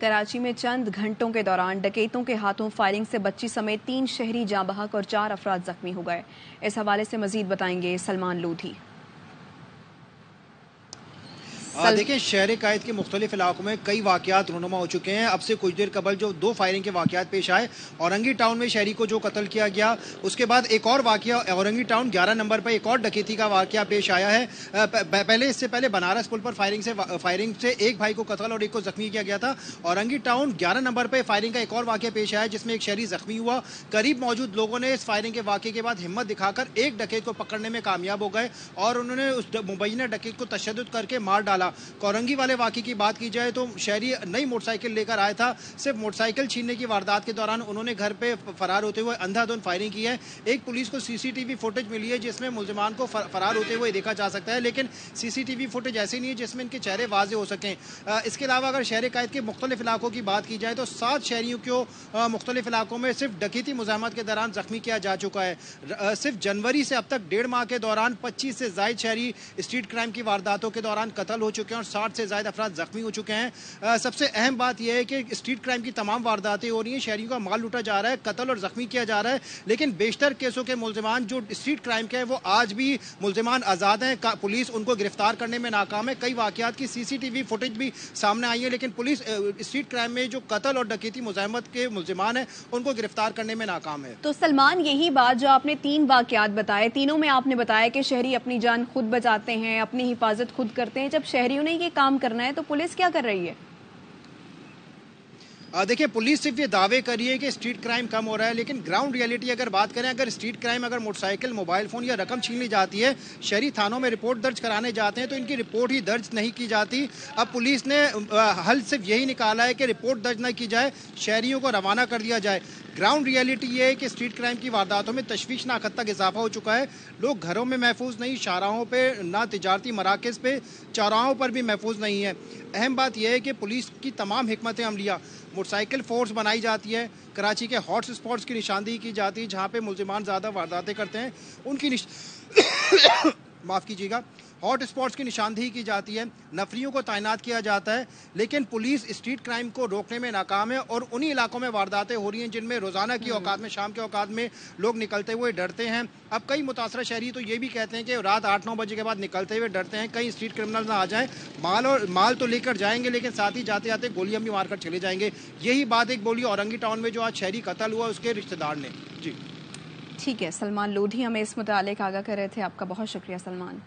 कराची में चंद घंटों के दौरान डकैतों के हाथों फायरिंग से बच्ची समेत 3 शहरी जाँ बहक और 4 अफराद जख्मी हो गए। इस हवाले से मजीद बताएंगे सलमान लोधी। देखिए, शहर कायद के मुख्तलिफ इलाकों में कई वाकयात रूनुमा हो चुके हैं। अब से कुछ देर कबल जो 2 फायरिंग के वाकयात पेश आए, औरंगी टाउन में शहरी को जो कत्ल किया गया, उसके बाद एक और वाकया औरंगी टाउन 11 नंबर पर एक और डकैती का वाकया पेश आया है। इससे पहले बनारस पुल पर फायरिंग से एक भाई को कत्ल और एक को जख्मी किया गया था। औरंगी टाउन 11 नंबर पर फायरिंग का एक और वाकया पेश आया जिसमें एक शहरी जख्मी हुआ। करीब मौजूद लोगों ने इस फायरिंग के वाकये के बाद हिम्मत दिखाकर एक डकैत को पकड़ने में कामयाब हो गए और उन्होंने उस मुबैना डकैत को तशद्दुद करके मार डाला। औरंगी वाले वाकये की बात की जाए तो शहरी नई मोटरसाइकिल लेकर आया था। सिर्फ मोटरसाइकिल छीनने की वारदात के दौरान उन्होंने घर पे फरार होते हुए अंधाधुंध फायरिंग की है। एक पुलिस को सीसीटीवी फुटेज मिली है जिसमें मुल्जिमान को फरार होते हुए देखा जा सकता है, लेकिन सीसीटीवी फुटेज ऐसी नहीं है जिसमें इनके चेहरे वाजे हो सकें। इसके अलावा अगर शहर कायद के मुख्तलिफ इलाकों की बात की जाए तो 7 शहरियों को मुख्तलिफ इलाकों में सिर्फ डकैती मुज़ाहमत के दौरान जख्मी किया जा चुका है। सिर्फ जनवरी से अब तक 1.5 माह के दौरान 25 से ज्यादा शहरी स्ट्रीट क्राइम की वारदातों के दौरान कत्ल हो चुके हैं और 60 से ज्यादा अफराद जख्मी हो चुके हैं। सबसे अहम बात यह है कि स्ट्रीट क्राइम की तमाम वारदातें हो रही हैं, शहरियों का माल लूटा जा रहा है, कत्ल और जख्मी किया जा रहा है, लेकिन बेशतर केसों के मुल्जिमान जो स्ट्रीट क्राइम के हैं वो आज भी मुल्जिमान आज़ाद हैं। पुलिस उनको गिरफ्तार करने में नाकाम है। कई वाकयात की सीसीटीवी फुटेज भी सामने आई है, लेकिन पुलिस स्ट्रीट क्राइम में जो कत्ल और डकैती मुज़ाहमत के मुल्जिमान हैं उनको गिरफ्तार करने में नाकाम है। तो सलमान, यही बात जो आपने 3 वाकयात बताए, तीनों में आपने बताया कि शहरी अपनी जान खुद बचाते हैं, अपनी हिफाजत खुद करते हैं। जब शहरियों ने ये काम करना है तो पुलिस क्या कर रही है? देखिए, पुलिस सिर्फ ये दावे कर रही है कि स्ट्रीट क्राइम कम हो रहा है, लेकिन ग्राउंड रियलिटी अगर बात करें, अगर स्ट्रीट क्राइम अगर मोटरसाइकिल, मोबाइल फोन या रकम छीन ली जाती है, शहरी थानों में रिपोर्ट दर्ज कराने जाते हैं तो इनकी रिपोर्ट ही दर्ज नहीं की जाती। अब पुलिस ने हल सिर्फ यही निकाला है कि रिपोर्ट दर्ज न की जाए, शहरियों को रवाना कर दिया जाए। ग्राउंड रियलिटी ये है कि स्ट्रीट क्राइम की वारदातों में तशवीशनाक हद तक इजाफा हो चुका है। लोग घरों में महफूज नहीं, शाहराहों पे ना, तिजारती मराकज़ पे, चौराहों पर भी महफूज नहीं है। अहम बात यह है कि पुलिस की तमाम हिकमत अमलिया, मोटरसाइकिल फोर्स बनाई जाती है, कराची के हॉट स्पॉट्स की निशानदेही की जाती है जहाँ पे मुल्जिमान ज़्यादा वारदातें करते हैं, उनकी माफ़ कीजिएगा, हॉट स्पॉट्स की निशानदेही की जाती है, नफरियों को तैनात किया जाता है, लेकिन पुलिस स्ट्रीट क्राइम को रोकने में नाकाम है और उन्हीं इलाकों में वारदातें हो रही हैं जिनमें रोज़ाना की औकात में, शाम के औकात में लोग निकलते हुए डरते हैं। अब कई मुतासरा शहरी तो ये भी कहते हैं कि रात 8-9 बजे के बाद निकलते हुए डरते हैं कहीं स्ट्रीट क्रिमिनल ना आ जाएं, माल तो लेकर जाएंगे लेकिन साथ ही जाते जाते गोलियां भी मारकर चले जाएंगे। यही बात एक बोली औरंगी टाउन में जो आज शहरी कत्ल हुआ उसके रिश्तेदार ने। जी ठीक है, सलमान लोधी हमें इस मुतालिक आगाह कर रहे थे। आपका बहुत शुक्रिया सलमान।